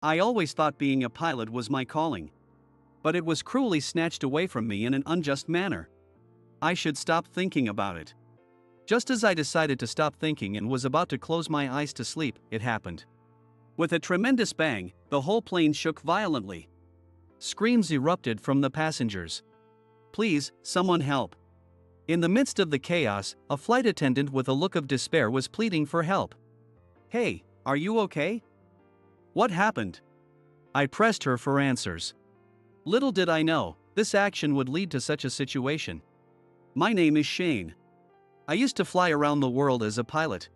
I always thought being a pilot was my calling. But it was cruelly snatched away from me in an unjust manner. I should stop thinking about it. Just as I decided to stop thinking and was about to close my eyes to sleep, it happened. With a tremendous bang, the whole plane shook violently. Screams erupted from the passengers. "Please, someone help." In the midst of the chaos, a flight attendant with a look of despair was pleading for help. "Hey, are you okay? What happened?" I pressed her for answers. Little did I know, this action would lead to such a situation. My name is Shane. I used to fly around the world as a pilot.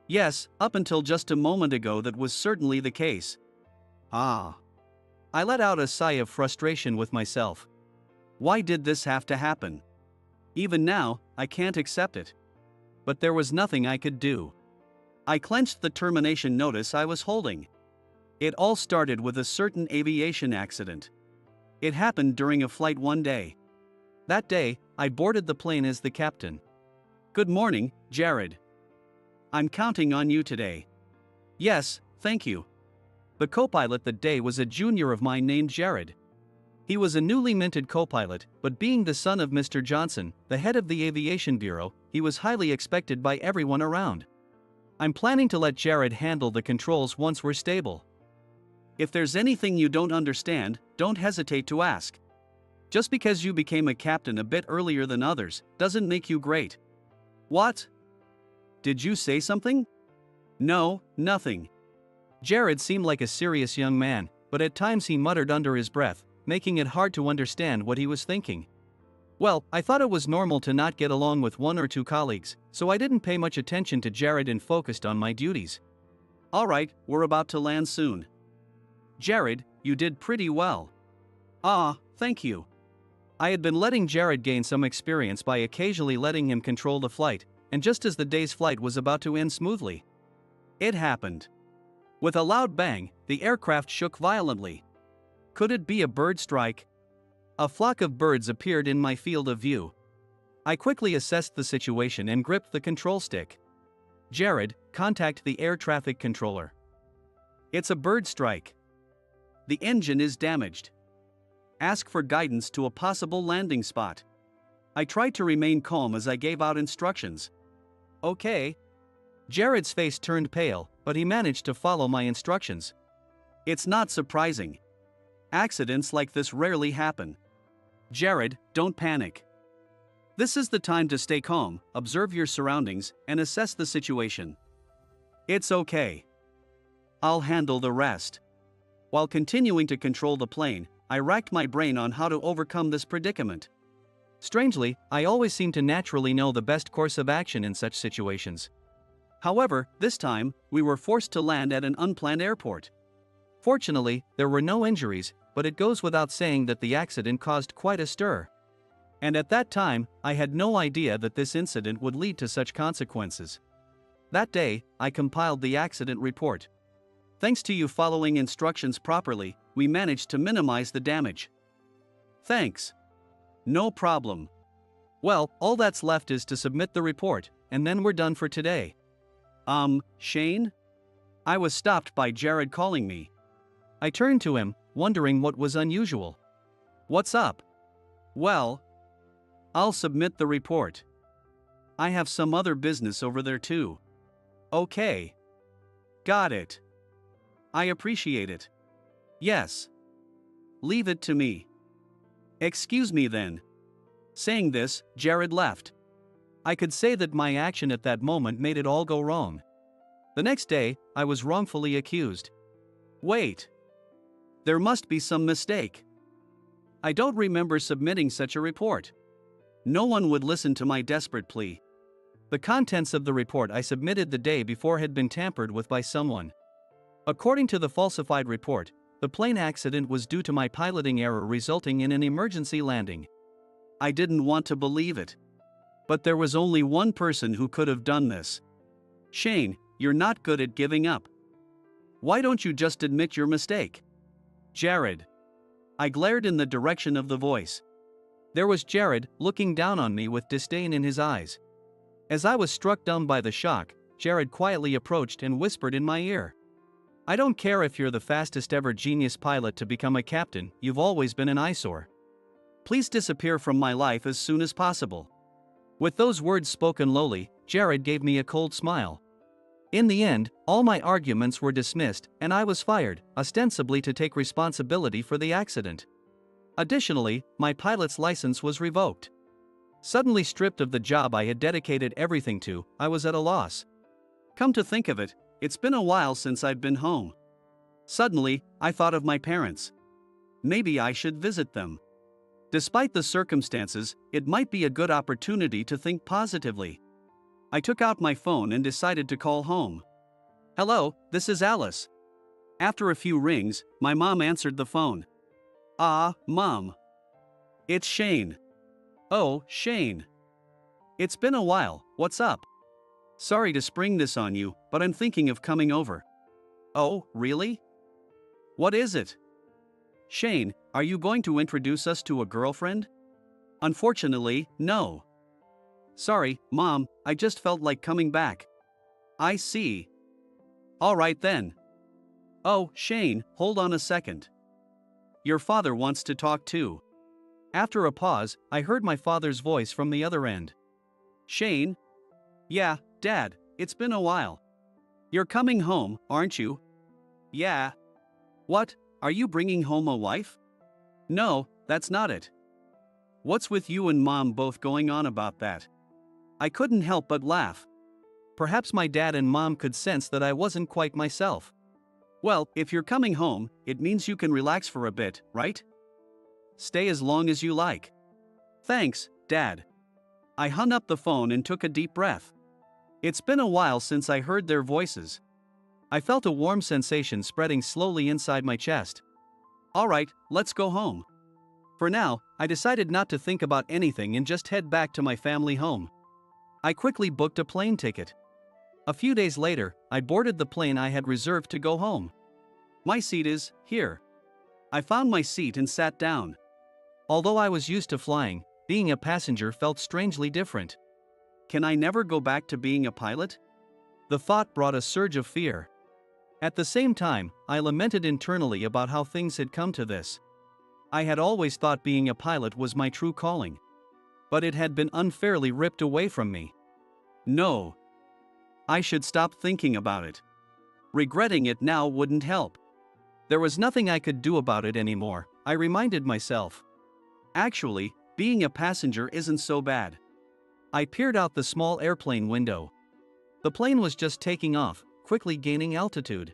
Yes, up until just a moment ago that was certainly the case. Ah. I let out a sigh of frustration with myself. Why did this have to happen? Even now, I can't accept it. But there was nothing I could do. I clenched the termination notice I was holding. It all started with a certain aviation accident. It happened during a flight one day. That day, I boarded the plane as the captain. "Good morning, Jared. I'm counting on you today." "Yes, thank you." The co-pilot that day was a junior of mine named Jared. He was a newly minted co-pilot, but being the son of Mr. Johnson, the head of the aviation bureau, he was highly expected by everyone around. I'm planning to let Jared handle the controls once we're stable. If there's anything you don't understand, don't hesitate to ask. Just because you became a captain a bit earlier than others, doesn't make you great. What? Did you say something? No, nothing. Jared seemed like a serious young man, but at times he muttered under his breath, making it hard to understand what he was thinking. Well, I thought it was normal to not get along with one or two colleagues, so I didn't pay much attention to Jared and focused on my duties. "Alright, we're about to land soon." "Jared, you did pretty well." "Ah, thank you." I had been letting Jared gain some experience by occasionally letting him control the flight, and just as the day's flight was about to end smoothly, it happened. With a loud bang, the aircraft shook violently. Could it be a bird strike? A flock of birds appeared in my field of view. I quickly assessed the situation and gripped the control stick. "Jared, contact the air traffic controller. It's a bird strike. The engine is damaged. Ask for guidance to a possible landing spot." I tried to remain calm as I gave out instructions. "Okay." Jared's face turned pale, but he managed to follow my instructions. It's not surprising. Accidents like this rarely happen. Jared, don't panic. This is the time to stay calm, observe your surroundings, and assess the situation. It's okay. I'll handle the rest. While continuing to control the plane, I racked my brain on how to overcome this predicament. Strangely, I always seem to naturally know the best course of action in such situations. However, this time, we were forced to land at an unplanned airport. Fortunately, there were no injuries, but it goes without saying that the accident caused quite a stir. And at that time, I had no idea that this incident would lead to such consequences. That day, I compiled the accident report. Thanks to you following instructions properly, we managed to minimize the damage. Thanks. No problem. Well, all that's left is to submit the report, and then we're done for today. Shane? I was stopped by Jared calling me. I turned to him, wondering what was unusual. What's up? Well, I'll submit the report. I have some other business over there too. Okay. Got it. I appreciate it. Yes. Leave it to me. Excuse me then. Saying this, Jared left. I could say that my action at that moment made it all go wrong. The next day, I was wrongfully accused. Wait. There must be some mistake. I don't remember submitting such a report. No one would listen to my desperate plea. The contents of the report I submitted the day before had been tampered with by someone. According to the falsified report, the plane accident was due to my piloting error resulting in an emergency landing. I didn't want to believe it. But there was only one person who could have done this. Shane, you're not good at giving up. Why don't you just admit your mistake? Jared. I glared in the direction of the voice. There was Jared, looking down on me with disdain in his eyes. As I was struck dumb by the shock, Jared quietly approached and whispered in my ear. I don't care if you're the fastest ever genius pilot to become a captain, you've always been an eyesore. Please disappear from my life as soon as possible." With those words spoken lowly, Jared gave me a cold smile. In the end, all my arguments were dismissed, and I was fired, ostensibly to take responsibility for the accident. Additionally, my pilot's license was revoked. Suddenly stripped of the job I had dedicated everything to, I was at a loss. Come to think of it, it's been a while since I've been home. Suddenly, I thought of my parents. Maybe I should visit them. Despite the circumstances, it might be a good opportunity to think positively. I took out my phone and decided to call home. "Hello, this is Alice." After a few rings, my mom answered the phone. "Ah, Mom. It's Shane." "Oh, Shane. It's been a while, what's up?" "Sorry to spring this on you, but I'm thinking of coming over." "Oh, really? What is it?" "Shane, are you going to introduce us to a girlfriend?" "Unfortunately, no." "Sorry, Mom, I just felt like coming back." "I see. All right then." "Oh, Shane, hold on a second. Your father wants to talk too." After a pause, I heard my father's voice from the other end. "Shane?" "Yeah, Dad, it's been a while. You're coming home, aren't you?" "Yeah." "What, are you bringing home a wife?" "No, that's not it." "What's with you and Mom both going on about that?" I couldn't help but laugh. Perhaps my dad and Mom could sense that I wasn't quite myself. "Well, if you're coming home, it means you can relax for a bit, right? Stay as long as you like." "Thanks, Dad." I hung up the phone and took a deep breath. It's been a while since I heard their voices. I felt a warm sensation spreading slowly inside my chest. All right, let's go home. For now, I decided not to think about anything and just head back to my family home. I quickly booked a plane ticket. A few days later, I boarded the plane I had reserved to go home. My seat is here. I found my seat and sat down. Although I was used to flying, being a passenger felt strangely different. Can I never go back to being a pilot? The thought brought a surge of fear. At the same time, I lamented internally about how things had come to this. I had always thought being a pilot was my true calling. But it had been unfairly ripped away from me. No. I should stop thinking about it. Regretting it now wouldn't help. There was nothing I could do about it anymore, I reminded myself. Actually, being a passenger isn't so bad. I peered out the small airplane window. The plane was just taking off, quickly gaining altitude.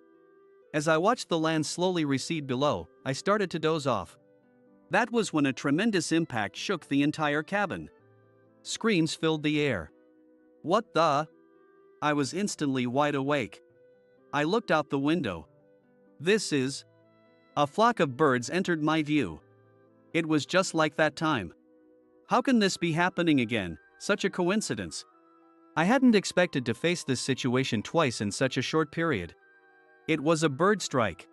As I watched the land slowly recede below, I started to doze off. That was when a tremendous impact shook the entire cabin. Screams filled the air. What the? I was instantly wide awake. I looked out the window. This is... A flock of birds entered my view. It was just like that time. How can this be happening again? Such a coincidence. I hadn't expected to face this situation twice in such a short period. It was a bird strike.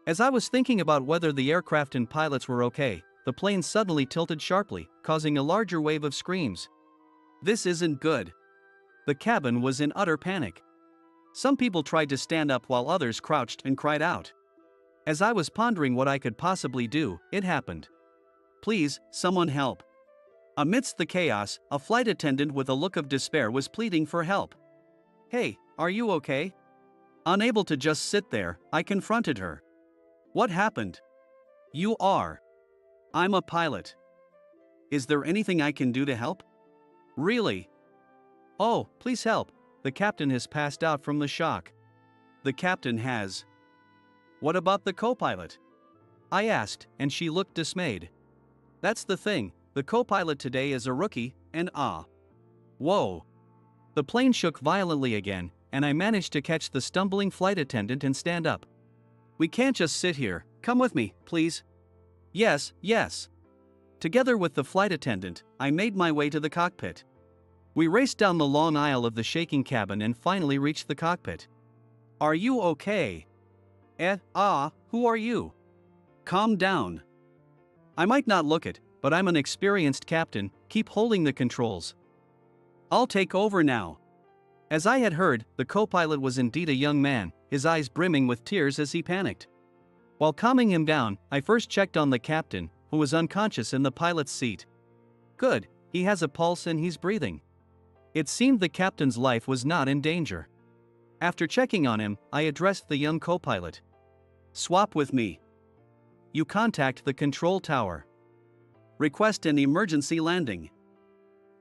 As I was thinking about whether the aircraft and pilots were okay, the plane suddenly tilted sharply, causing a larger wave of screams. This isn't good. The cabin was in utter panic. Some people tried to stand up while others crouched and cried out. As I was pondering what I could possibly do, it happened. Please, someone help. Amidst the chaos, a flight attendant with a look of despair was pleading for help. Hey, are you okay? Unable to just sit there, I confronted her. What happened? You are. I'm a pilot. Is there anything I can do to help? Really? Oh, please help. The captain has passed out from the shock. The captain has. What about the co-pilot? I asked, and she looked dismayed. That's the thing, the co-pilot today is a rookie, and Whoa. The plane shook violently again, and I managed to catch the stumbling flight attendant and stand up. We can't just sit here, come with me, please. Yes. Together with the flight attendant, I made my way to the cockpit. We raced down the long aisle of the shaking cabin and finally reached the cockpit. Are you okay? Who are you? Calm down. I might not look it, but I'm an experienced captain, keep holding the controls. I'll take over now. As I had heard, the co-pilot was indeed a young man, his eyes brimming with tears as he panicked. While calming him down, I first checked on the captain, who was unconscious in the pilot's seat. Good, he has a pulse and he's breathing. It seemed the captain's life was not in danger. After checking on him, I addressed the young co-pilot. Swap with me. You contact the control tower. Request an emergency landing.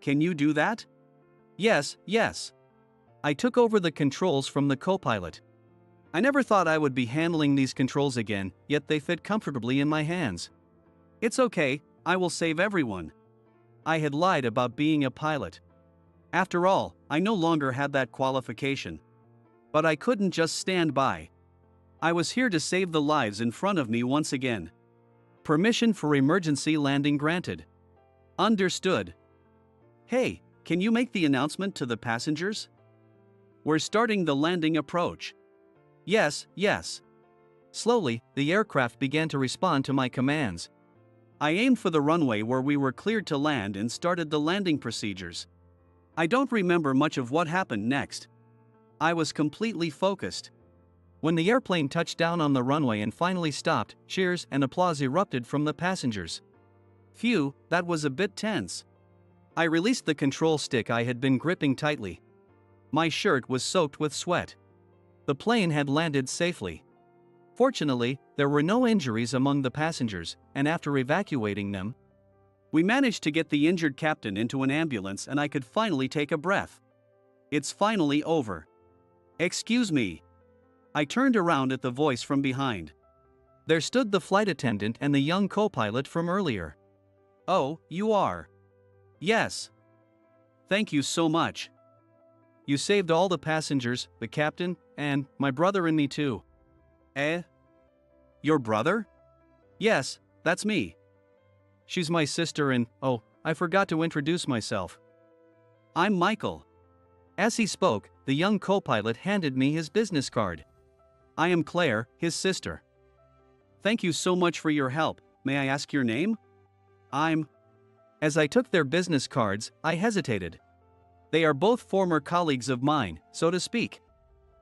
Can you do that? Yes, yes. I took over the controls from the co-pilot. I never thought I would be handling these controls again, yet they fit comfortably in my hands. It's okay, I will save everyone. I had lied about being a pilot. After all, I no longer had that qualification. But I couldn't just stand by. I was here to save the lives in front of me once again. Permission for emergency landing granted. Understood. Hey, can you make the announcement to the passengers? We're starting the landing approach. Yes, yes. Slowly, the aircraft began to respond to my commands. I aimed for the runway where we were cleared to land and started the landing procedures. I don't remember much of what happened next. I was completely focused. When the airplane touched down on the runway and finally stopped, cheers and applause erupted from the passengers. Phew, that was a bit tense. I released the control stick I had been gripping tightly. My shirt was soaked with sweat. The plane had landed safely. Fortunately, there were no injuries among the passengers, and after evacuating them, we managed to get the injured captain into an ambulance and I could finally take a breath. It's finally over. Excuse me. I turned around at the voice from behind. There stood the flight attendant and the young co-pilot from earlier. Oh, you are? Yes. Thank you so much. You saved all the passengers, the captain, and my brother and me too. Eh? Your brother? Yes, that's me. She's my sister and, oh, I forgot to introduce myself. I'm Michael. As he spoke, the young co-pilot handed me his business card. I am Claire, his sister. Thank you so much for your help. May I ask your name? As I took their business cards, I hesitated. They are both former colleagues of mine, so to speak.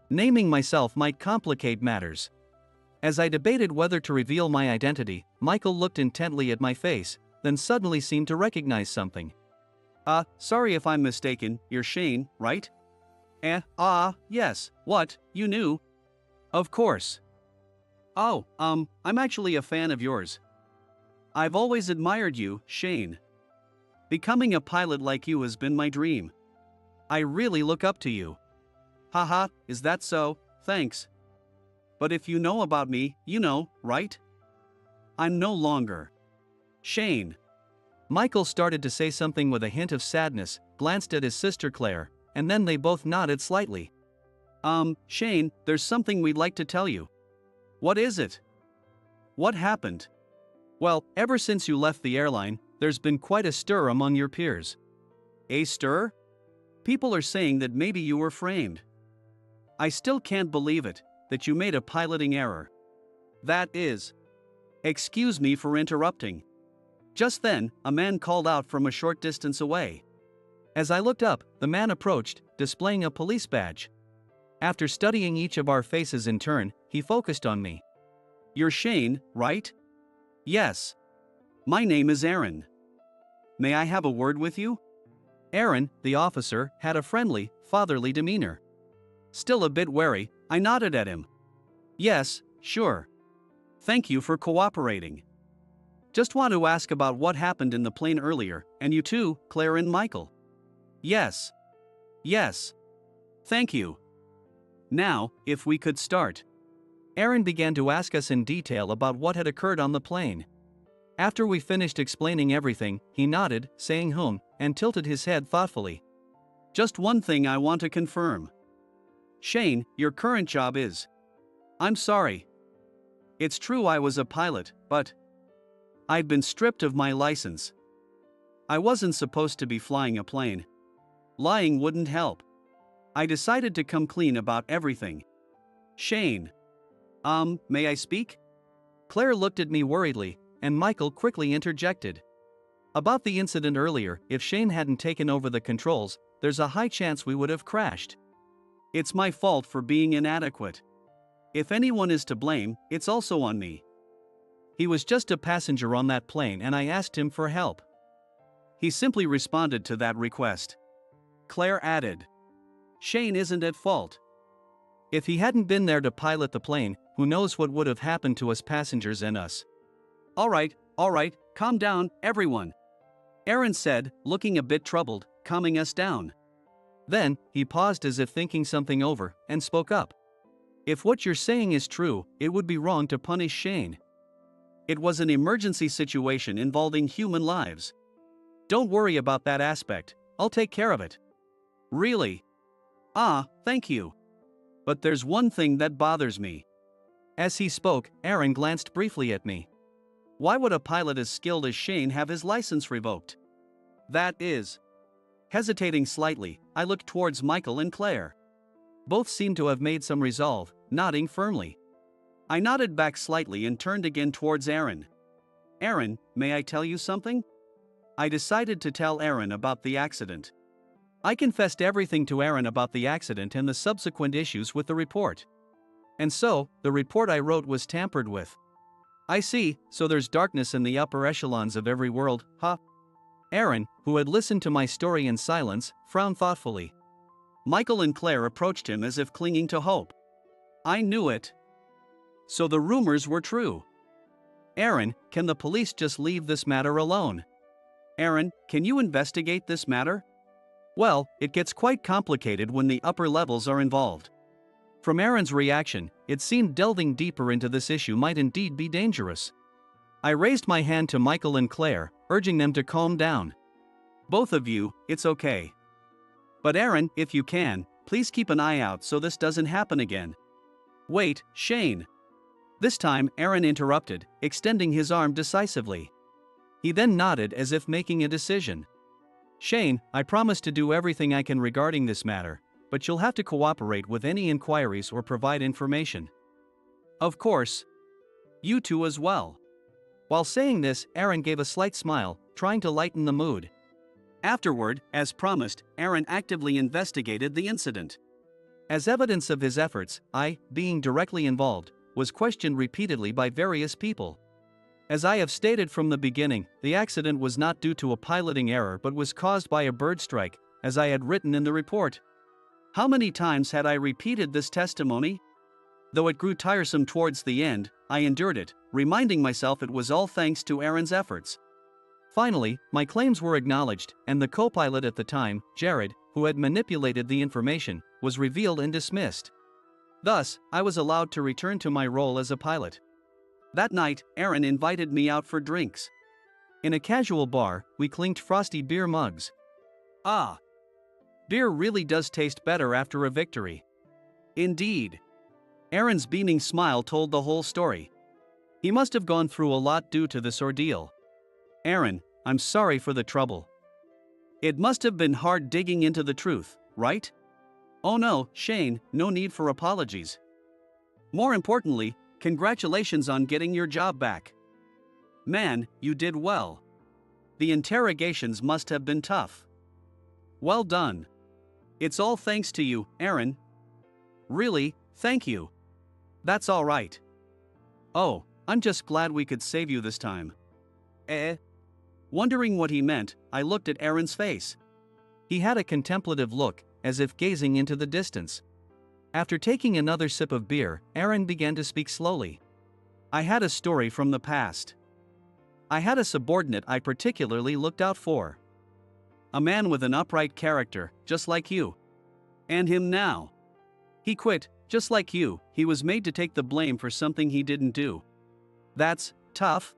Naming myself might complicate matters. As I debated whether to reveal my identity, Michael looked intently at my face, then suddenly seemed to recognize something. Sorry if I'm mistaken, you're Shane, right? Yes, what, you knew? Of course. Oh, I'm actually a fan of yours. I've always admired you, Shane. Becoming a pilot like you has been my dream. I really look up to you. Haha, is that so? Thanks. But if you know about me, you know, right? I'm no longer Shane. Michael started to say something with a hint of sadness, glanced at his sister Claire, and then they both nodded slightly. Shane, there's something we'd like to tell you. What is it? What happened? Well, ever since you left the airline, there's been quite a stir among your peers. A stir? People are saying that maybe you were framed. I still can't believe it, that you made a piloting error. That is. Excuse me for interrupting. Just then, a man called out from a short distance away. As I looked up, the man approached, displaying a police badge. After studying each of our faces in turn, he focused on me. You're Shane, right? Yes. My name is Aaron. May I have a word with you? Aaron, the officer, had a friendly, fatherly demeanor. Still a bit wary, I nodded at him. Yes, sure. Thank you for cooperating. Just want to ask about what happened in the plane earlier, and you too, Claire and Michael. Yes. Yes. Thank you. Now, if we could start. Aaron began to ask us in detail about what had occurred on the plane. After we finished explaining everything, he nodded, saying and tilted his head thoughtfully. Just one thing I want to confirm. Shane, your current job is. I'm sorry. It's true I was a pilot, but I've been stripped of my license. I wasn't supposed to be flying a plane. Lying wouldn't help. I decided to come clean about everything. Shane. May I speak? Claire looked at me worriedly, and Michael quickly interjected. About the incident earlier, if Shane hadn't taken over the controls, there's a high chance we would have crashed. It's my fault for being inadequate. If anyone is to blame, it's also on me. He was just a passenger on that plane and I asked him for help. He simply responded to that request. Claire added. Shane isn't at fault. If he hadn't been there to pilot the plane, who knows what would have happened to us passengers and us. All right, calm down, everyone. Aaron said, looking a bit troubled, calming us down. Then, he paused as if thinking something over, and spoke up. If what you're saying is true, it would be wrong to punish Shane. It was an emergency situation involving human lives. Don't worry about that aspect, I'll take care of it. Really? Ah, thank you. But there's one thing that bothers me. As he spoke, Aaron glanced briefly at me. Why would a pilot as skilled as Shane have his license revoked? That is. Hesitating slightly, I looked towards Michael and Claire. Both seemed to have made some resolve, nodding firmly. I nodded back slightly and turned again towards Aaron. Aaron, may I tell you something? I decided to tell Aaron about the accident. I confessed everything to Aaron about the accident and the subsequent issues with the report. And so, the report I wrote was tampered with. I see, so there's darkness in the upper echelons of every world, huh? Aaron, who had listened to my story in silence, frowned thoughtfully. Michael and Claire approached him as if clinging to hope. I knew it. So the rumors were true. Aaron, can the police just leave this matter alone? Aaron, can you investigate this matter? Well, it gets quite complicated when the upper levels are involved. From Aaron's reaction, it seemed delving deeper into this issue might indeed be dangerous. I raised my hand to Michael and Claire, urging them to calm down. Both of you, it's okay. But Aaron, if you can, please keep an eye out so this doesn't happen again. Wait, Shane. This time, Aaron interrupted, extending his arm decisively. He then nodded as if making a decision. Shane, I promise to do everything I can regarding this matter, but you'll have to cooperate with any inquiries or provide information. Of course. You two as well. While saying this, Aaron gave a slight smile, trying to lighten the mood. Afterward, as promised, Aaron actively investigated the incident. As evidence of his efforts, I, being directly involved, was questioned repeatedly by various people. As I have stated from the beginning, the accident was not due to a piloting error but was caused by a bird strike, as I had written in the report. How many times had I repeated this testimony? Though it grew tiresome towards the end, I endured it, reminding myself it was all thanks to Aaron's efforts. Finally, my claims were acknowledged, and the co-pilot at the time, Jared, who had manipulated the information, was revealed and dismissed. Thus, I was allowed to return to my role as a pilot. That night, Aaron invited me out for drinks. In a casual bar, we clinked frosty beer mugs. Ah! Beer really does taste better after a victory. Indeed. Aaron's beaming smile told the whole story. He must have gone through a lot due to this ordeal. Aaron, I'm sorry for the trouble. It must have been hard digging into the truth, right? Oh no, Shane, no need for apologies. More importantly, congratulations on getting your job back. Man, you did well. The interrogations must have been tough. Well done. It's all thanks to you, Aaron. Really, thank you. That's all right. Oh, I'm just glad we could save you this time. Wondering what he meant, I looked at Aaron's face. He had a contemplative look, as if gazing into the distance. After taking another sip of beer, Aaron began to speak slowly. I had a story from the past. I had a subordinate I particularly looked out for. A man with an upright character, just like you. And him now. He quit, just like you, he was made to take the blame for something he didn't do. That's tough.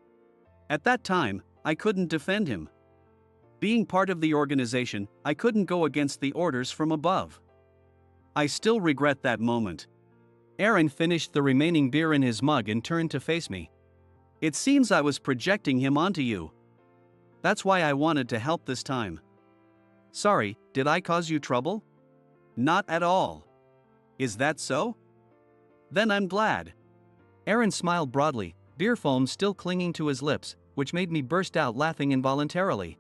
At that time, I couldn't defend him. Being part of the organization, I couldn't go against the orders from above. I still regret that moment. Aaron finished the remaining beer in his mug and turned to face me. It seems I was projecting him onto you. That's why I wanted to help this time. Sorry, did I cause you trouble? Not at all. Is that so? Then I'm glad. Aaron smiled broadly, beer foam still clinging to his lips, which made me burst out laughing involuntarily.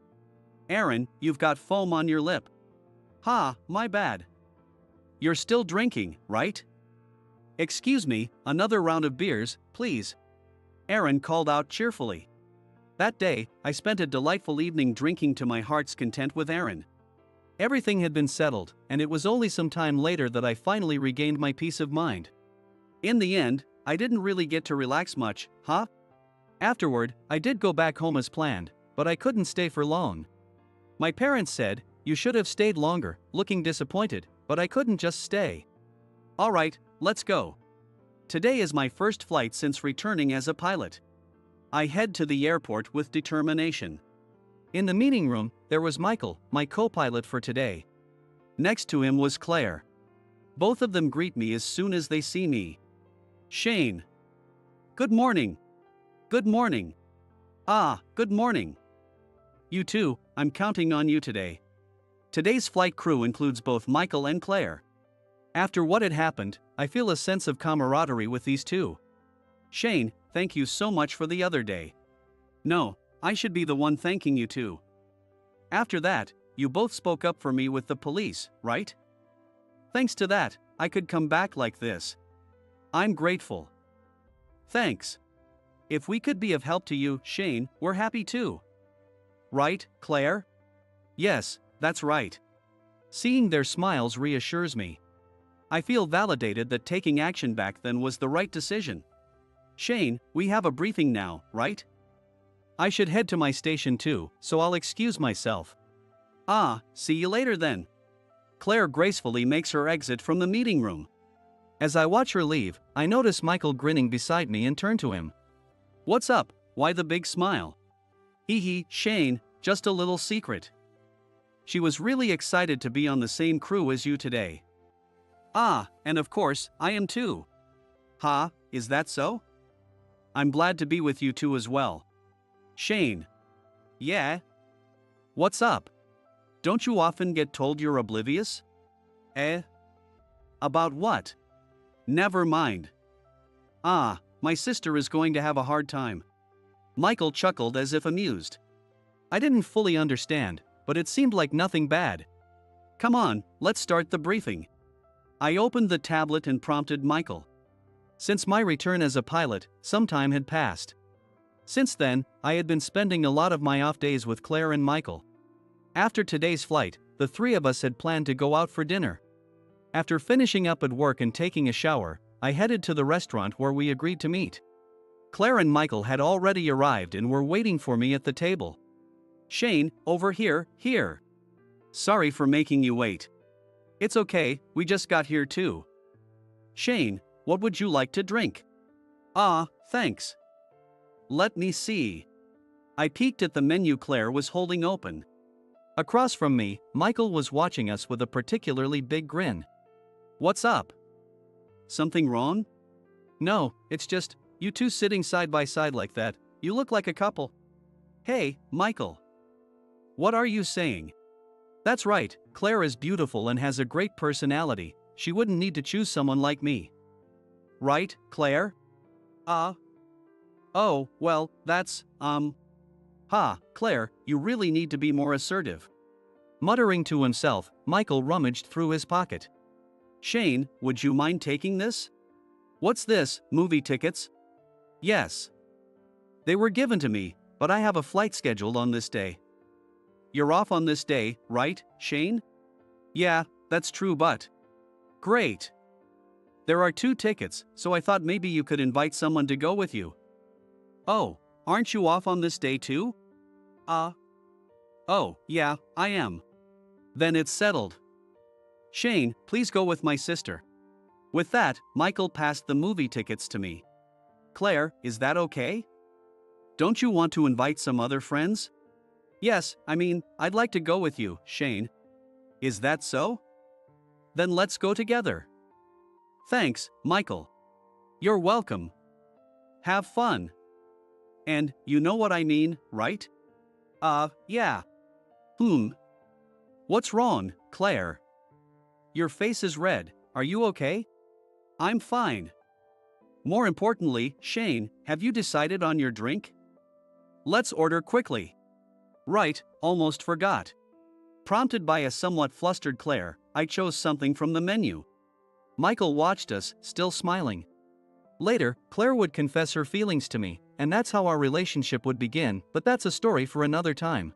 Aaron, you've got foam on your lip. Ha, my bad. You're still drinking, right? Excuse me, another round of beers, please. Aaron called out cheerfully. That day, I spent a delightful evening drinking to my heart's content with Aaron. Everything had been settled, and it was only some time later that I finally regained my peace of mind. In the end, I didn't really get to relax much, huh? Afterward, I did go back home as planned, but I couldn't stay for long. My parents said, "You should have stayed longer," looking disappointed, but I couldn't just stay. Alright, let's go. Today is my first flight since returning as a pilot. I head to the airport with determination. In the meeting room, there was Michael, my co-pilot for today. Next to him was Claire. Both of them greet me as soon as they see me. Shane. Good morning. Good morning. Ah, good morning. You too, I'm counting on you today. Today's flight crew includes both Michael and Claire. After what had happened, I feel a sense of camaraderie with these two. Shane, thank you so much for the other day. No, I should be the one thanking you too. After that, you both spoke up for me with the police, right? Thanks to that, I could come back like this. I'm grateful. Thanks. If we could be of help to you, Shane, we're happy too. Right, Claire? Yes, that's right. Seeing their smiles reassures me. I feel validated that taking action back then was the right decision. Shane, we have a briefing now, right? I should head to my station too, so I'll excuse myself. Ah, see you later then. Claire gracefully makes her exit from the meeting room. As I watch her leave, I notice Michael grinning beside me and turn to him. What's up? Why the big smile? Hee, Shane, just a little secret. She was really excited to be on the same crew as you today. Ah, and of course, I am too. Ha, is that so? I'm glad to be with you too as well. Shane. Yeah? What's up? Don't you often get told you're oblivious? Eh? About what? Never mind. Ah, my sister is going to have a hard time. Michael chuckled as if amused. I didn't fully understand, but it seemed like nothing bad. Come on, let's start the briefing. I opened the tablet and prompted Michael. Since my return as a pilot, some time had passed. Since then, I had been spending a lot of my off days with Claire and Michael. After today's flight, the three of us had planned to go out for dinner. After finishing up at work and taking a shower, I headed to the restaurant where we agreed to meet. Claire and Michael had already arrived and were waiting for me at the table. Shane, over here. Sorry for making you wait. It's okay, we just got here too. Shane, what would you like to drink? Ah, thanks. Let me see. I peeked at the menu Claire was holding open. Across from me, Michael was watching us with a particularly big grin. What's up? Something wrong? No, it's just, you two sitting side by side like that, you look like a couple. Hey, Michael. What are you saying? That's right, Claire is beautiful and has a great personality, she wouldn't need to choose someone like me. Right, Claire? Oh, well, that's, Claire, you really need to be more assertive. Muttering to himself, Michael rummaged through his pocket. Shane, would you mind taking this? What's this, movie tickets? Yes. They were given to me, but I have a flight scheduled on this day. You're off on this day, right, Shane? Yeah, that's true, but... Great. There are 2 tickets, so I thought maybe you could invite someone to go with you. Oh, aren't you off on this day too? Oh, yeah, I am. Then it's settled. Shane, please go with my sister. With that, Michael passed the movie tickets to me. Claire, is that okay? Don't you want to invite some other friends? Yes, I'd like to go with you, Shane. Is that so? Then let's go together. Thanks, Michael. You're welcome. Have fun. And, you know what I mean, right? Yeah. What's wrong, Claire? Your face is red, are you okay? I'm fine. More importantly, Shane, have you decided on your drink? Let's order quickly. Right, almost forgot. Prompted by a somewhat flustered Claire, I chose something from the menu. Michael watched us, still smiling. Later, Claire would confess her feelings to me, and that's how our relationship would begin, but that's a story for another time.